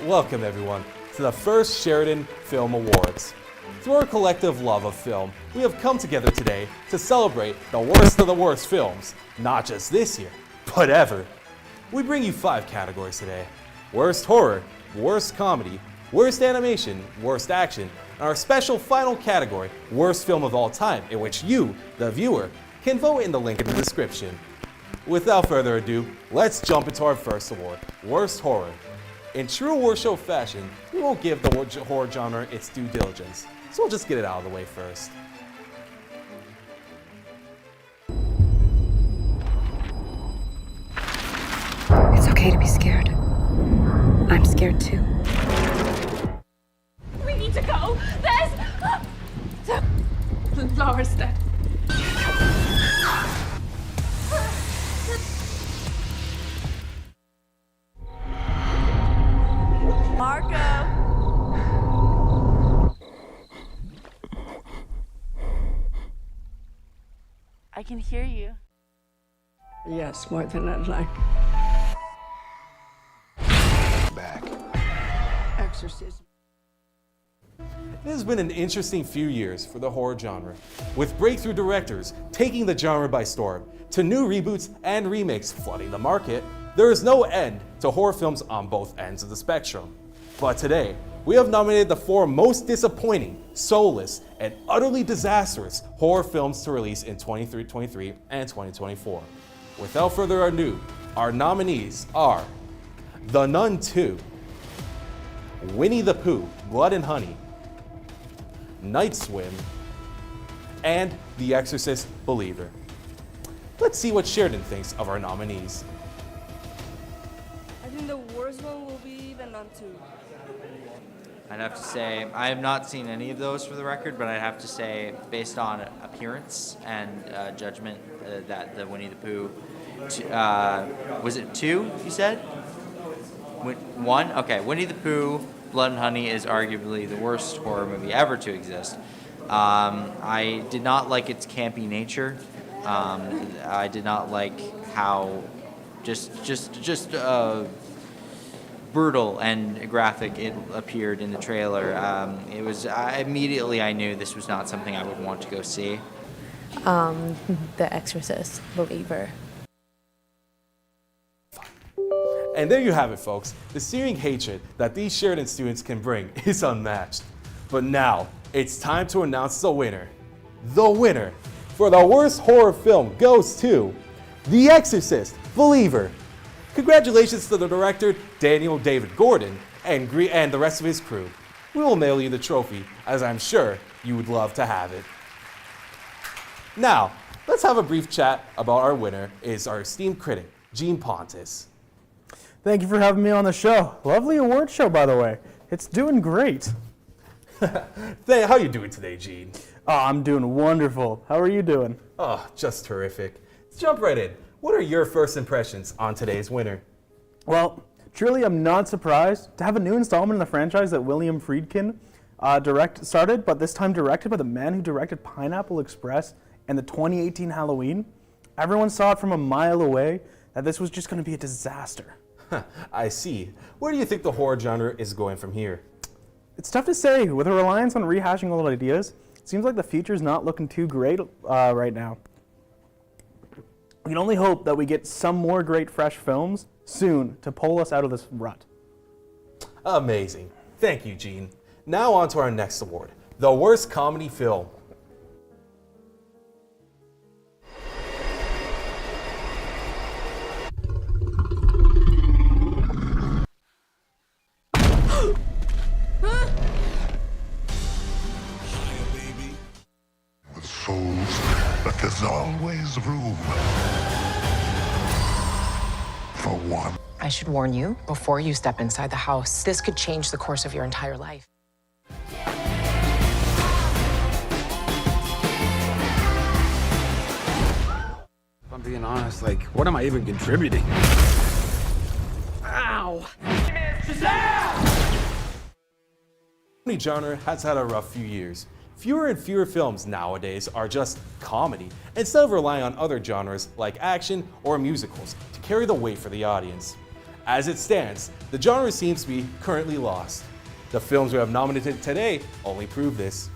Welcome everyone to the first Sheridan Film Awards. Through our collective love of film, we have come together today to celebrate the worst of the worst films, not just this year, but ever. We bring you 5 categories today: worst horror, worst comedy, worst animation, worst action, and our special final category, worst film of all time, in which you, the viewer, can vote in the link in the description. Without further ado, let's jump into our first award, worst horror. In true award show fashion, we won't give the horror genre its due diligence, so we'll just get it out of the way first. It's okay to be scared. I'm scared too. We need to go. There's Laura's dead. Marco. I can hear you. Yes, more than I'd like. Back. Exorcism. It has been an interesting few years for the horror genre, with breakthrough directors taking the genre by storm, to new reboots and remakes flooding the market. There is no end to horror films on both ends of the spectrum. But today, we have nominated the 4 most disappointing, soulless, and utterly disastrous horror films to release in 2023 and 2024. Without further ado, our nominees are The Nun 2, Winnie the Pooh, Blood and Honey, Night Swim, and The Exorcist Believer. Let's see what Sheridan thinks of our nominees. I think the worst one will be The Nun 2. I'd have to say, I have not seen any of those for the record, but I'd have to say, based on appearance and judgment, that the Winnie the Pooh, was it 2, you said? 1? Okay, Winnie the Pooh, Blood and Honey is arguably the worst horror movie ever to exist. I did not like its campy nature. I did not like how just brutal and graphic it appeared in the trailer. Immediately I knew this was not something I would want to go see. The Exorcist Believer. And there you have it, folks. The searing hatred that these Sheridan students can bring is unmatched. But now, it's time to announce the winner. The winner for the worst horror film goes to The Exorcist Believer. Congratulations to the director, Daniel David Gordon, and the rest of his crew. We will mail you the trophy, as I'm sure you would love to have it. Now, let's have a brief chat about our winner, is our esteemed critic, Gene Pontus. Thank you for having me on the show. Lovely award show, by the way. It's doing great. How you doing today, Gene? Oh, I'm doing wonderful. How are you doing? Oh, just terrific. Let's jump right in. What are your first impressions on today's winner? Well, truly I'm not surprised to have a new installment in the franchise that William Friedkin started, but this time directed by the man who directed Pineapple Express and the 2018 Halloween. Everyone saw it from a mile away that this was just going to be a disaster. I see. Where do you think the horror genre is going from here? It's tough to say. With a reliance on rehashing old ideas, it seems like the future's not looking too great right now. We can only hope that we get some more great fresh films soon to pull us out of this rut. Amazing. Thank you, Gene. Now on to our next award, the worst comedy film. With souls, but there's always room for one. I should warn you, before you step inside the house, this could change the course of your entire life. If I'm being honest, what am I even contributing? Ow! The genre has had a rough few years. Fewer and fewer films nowadays are just comedy, instead of relying on other genres like action or musicals to carry the weight for the audience. As it stands, the genre seems to be currently lost. The films we have nominated today only prove this.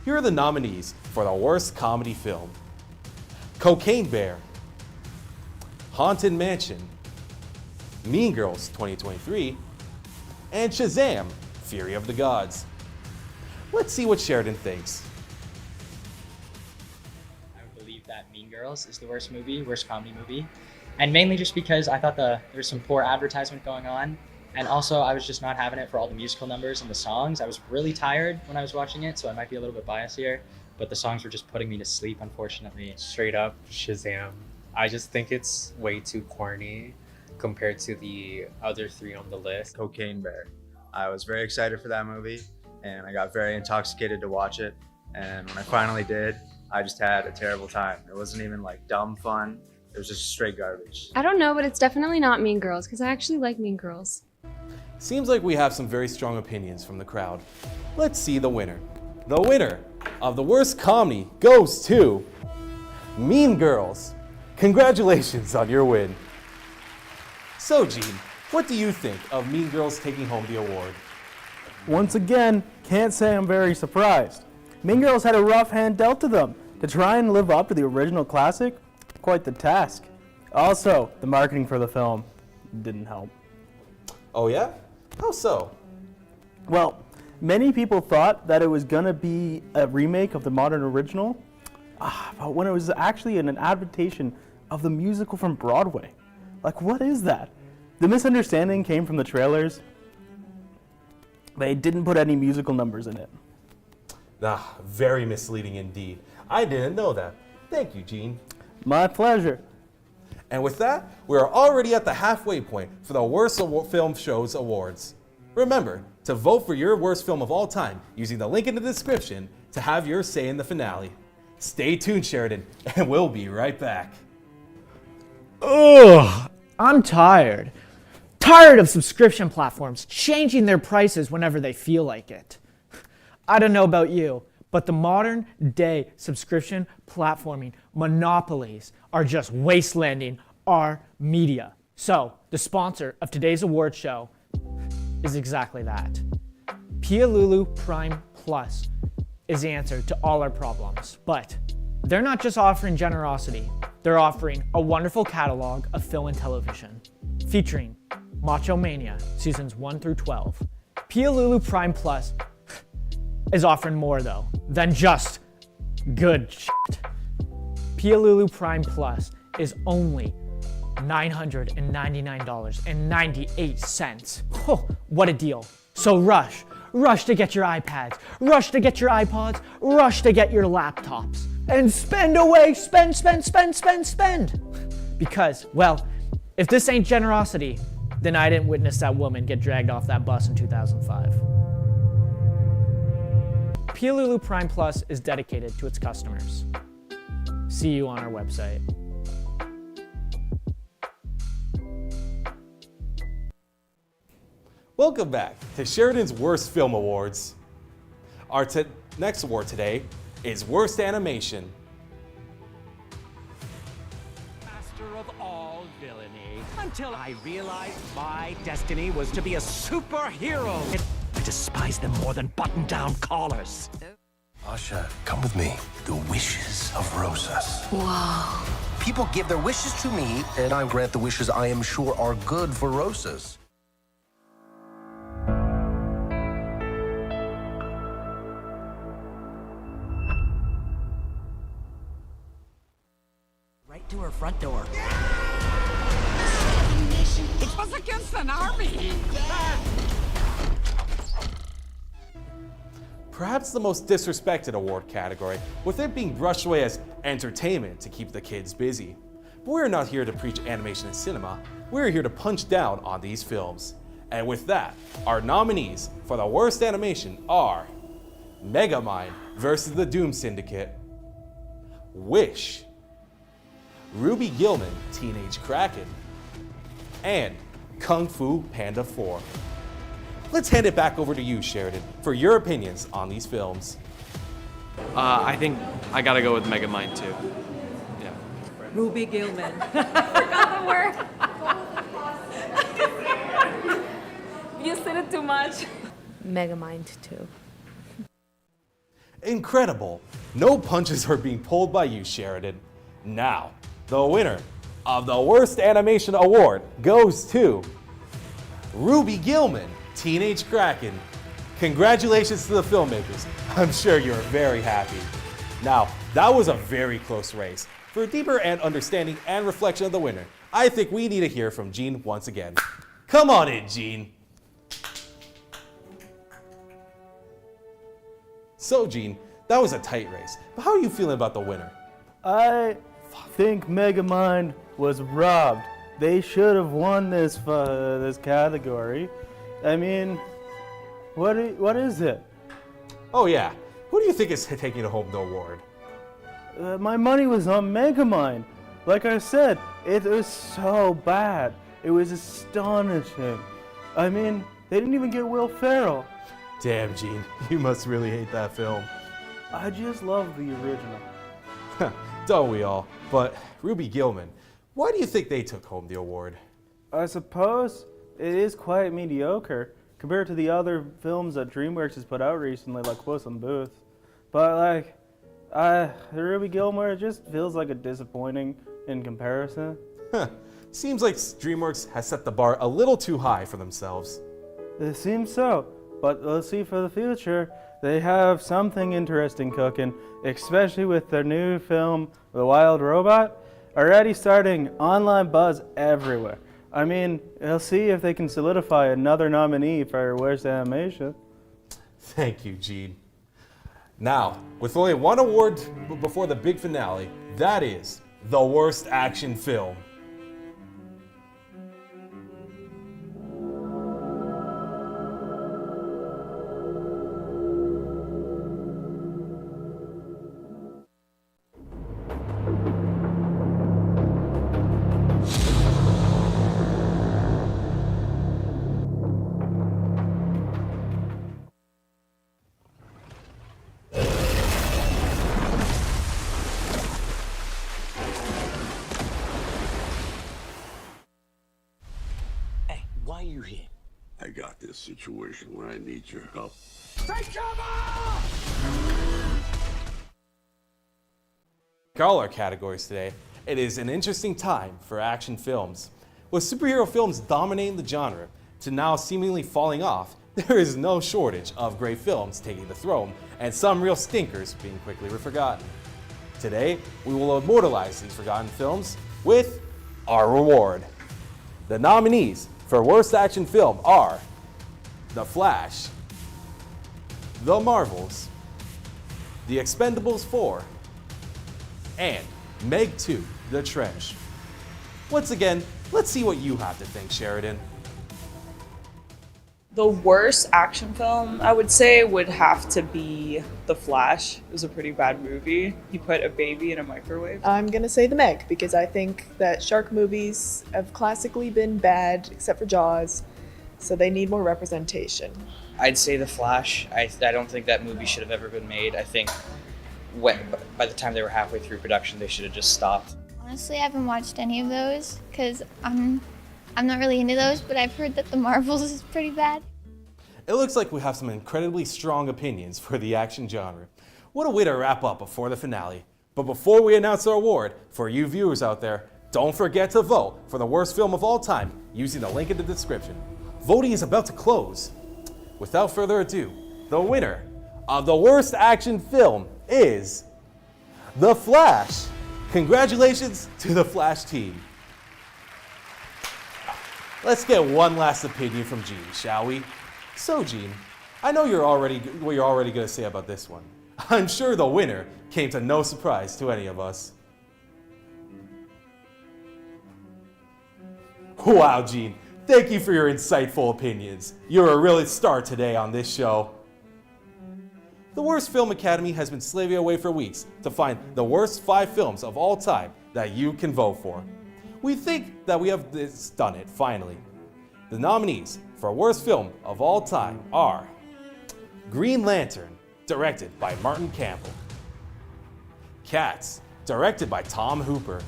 Here are the nominees for the worst comedy film: Cocaine Bear, Haunted Mansion, Mean Girls 2023, and Shazam! Fury of the Gods. Let's see what Sheridan thinks. I would believe that Mean Girls is the worst comedy movie. And mainly just because I thought there was some poor advertisement going on. And also I was just not having it for all the musical numbers and the songs. I was really tired when I was watching it, so I might be a little bit biased here. But the songs were just putting me to sleep, unfortunately. Straight up Shazam. I just think it's way too corny compared to the other three on the list. Cocaine Bear. I was very excited for that movie, and I got very intoxicated to watch it. And when I finally did, I just had a terrible time. It wasn't even like dumb fun. It was just straight garbage. I don't know, but it's definitely not Mean Girls, because I actually like Mean Girls. Seems like we have some very strong opinions from the crowd. Let's see the winner. The winner of the worst comedy goes to Mean Girls. Congratulations on your win. So Gene, what do you think of Mean Girls taking home the award? Once again, can't say I'm very surprised. Mean Girls had a rough hand dealt to them. To try and live up to the original classic, quite the task. Also, the marketing for the film didn't help. Oh yeah? How so? Well, many people thought that it was gonna be a remake of the modern original, but when it was actually an adaptation of the musical from Broadway. Like, what is that? The misunderstanding came from the trailers. They didn't put any musical numbers in it. Very misleading indeed. I didn't know that. Thank you, Gene. My pleasure. And with that, we are already at the halfway point for the Worst Film Shows Awards. Remember to vote for your worst film of all time using the link in the description to have your say in the finale. Stay tuned, Sheridan, and we'll be right back. Ugh, I'm tired. Tired of subscription platforms changing their prices whenever they feel like it. I don't know about you, but the modern day subscription platforming monopolies are just wastelanding our media. So, the sponsor of today's award show is exactly that. Pialulu Prime Plus is the answer to all our problems, but they're not just offering generosity, they're offering a wonderful catalog of film and television, featuring Macho Mania seasons 1 through 12. Pialulu Prime Plus is offering more though than just good shit. Pialulu Prime Plus is only $999.98. Oh, what a deal. So rush to get your iPads, rush to get your iPods, rush to get your laptops, and spend away, spend. Because, well, if this ain't generosity, then I didn't witness that woman get dragged off that bus in 2005. Pialulu Prime Plus is dedicated to its customers. See you on our website. Welcome back to Sheridan's Worst Film Awards. Our next award today is Worst Animation. Master of all villainy, until I realized my destiny was to be a superhero. I despise them more than button-down collars. Asha, come with me. The wishes of Rosas. Whoa. People give their wishes to me, and I grant the wishes I am sure are good for Rosas. Right to her front door. It was against an army. Perhaps the most disrespected award category, with it being brushed away as entertainment to keep the kids busy. But we're not here to preach animation and cinema, we're here to punch down on these films. And with that, our nominees for the worst animation are Megamind vs. the Doom Syndicate, Wish, Ruby Gillman, Teenage Kraken, and Kung Fu Panda 4. Let's hand it back over to you, Sheridan, for your opinions on these films. I think I gotta go with Megamind too. Yeah. Ruby Gillman. Forgot the word. You said it too much. Megamind 2. Incredible. No punches are being pulled by you, Sheridan. Now, the winner of the Worst Animation Award goes to Ruby Gillman, Teenage Kraken. Congratulations to the filmmakers. I'm sure you're very happy. Now, that was a very close race. For a deeper and understanding and reflection of the winner, I think we need to hear from Gene once again. Come on in, Gene. So, Gene, that was a tight race, but how are you feeling about the winner? I think Megamind was robbed. They should have won this category. I mean, what is it? Oh yeah, who do you think is taking home the award? My money was on Megamind. Like I said, it was so bad. It was astonishing. I mean, they didn't even get Will Ferrell. Damn, Gene, you must really hate that film. I just love the original. Don't we all? But Ruby Gillman, why do you think they took home the award? I suppose it is quite mediocre compared to the other films that DreamWorks has put out recently, like Puss in Boots. But like, Ruby Gilmore just feels like a disappointing in comparison. Seems like DreamWorks has set the bar a little too high for themselves. It seems so, but let's see for the future. They have something interesting cooking, especially with their new film, The Wild Robot, already starting online buzz everywhere. I mean, we'll see if they can solidify another nominee for Worst Animation. Thank you, Gene. Now, with only one award before the big finale, that is the Worst Action Film. Why are you here? I got this situation where I need your help. Take cover! Like all our categories today, it is an interesting time for action films. With superhero films dominating the genre to now seemingly falling off, there is no shortage of great films taking the throne and some real stinkers being quickly forgotten. Today, we will immortalize these forgotten films with our reward. The nominees for Worst Action Film are The Flash, The Marvels, The Expendables 4, and Meg 2, The Trench. Once again, let's see what you have to think, Sheridan. The worst action film, I would say, would have to be The Flash. It was a pretty bad movie. He put a baby in a microwave. I'm gonna say The Meg, because I think that shark movies have classically been bad, except for Jaws, so they need more representation. I'd say The Flash. I don't think that movie should have ever been made. I think by the time they were halfway through production, they should have just stopped. Honestly, I haven't watched any of those because I'm not really into those, but I've heard that The Marvels is pretty bad. It looks like we have some incredibly strong opinions for the action genre. What a way to wrap up before the finale. But before we announce our award, for you viewers out there, don't forget to vote for the worst film of all time using the link in the description. Voting is about to close. Without further ado, the winner of the worst action film is The Flash. Congratulations to the Flash team. Let's get one last opinion from Gene, shall we? So, Gene, I know what you're already going to say about this one. I'm sure the winner came to no surprise to any of us. Wow, Gene, thank you for your insightful opinions. You're a real star today on this show. The Worst Film Academy has been slaving away for weeks to find the worst 5 films of all time that you can vote for. We think that we have done it, finally. The nominees for Worst Film of All Time are Green Lantern, directed by Martin Campbell. Cats, directed by Tom Hooper.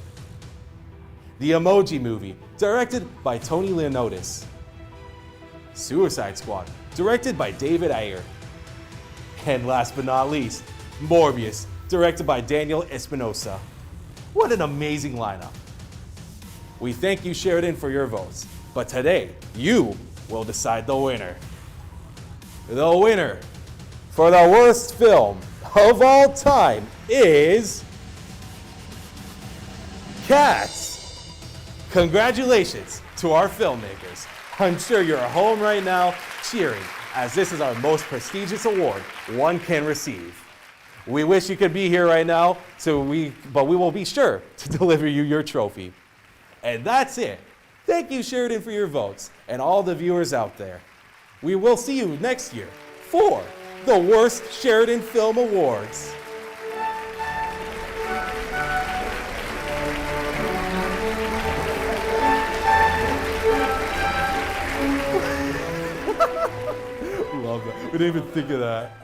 The Emoji Movie, directed by Tony Leonotis. Suicide Squad, directed by David Ayer. And last but not least, Morbius, directed by Daniel Espinosa. What an amazing lineup. We thank you, Sheridan, for your votes. But today, you will decide the winner. The winner for the worst film of all time is Cats. Congratulations to our filmmakers. I'm sure you're at home right now cheering, as this is our most prestigious award one can receive. We wish you could be here right now, but we will be sure to deliver you your trophy. And that's it. Thank you, Sheridan, for your votes, and all the viewers out there. We will see you next year for the Worst Sheridan Film Awards. Love that. We didn't even think of that.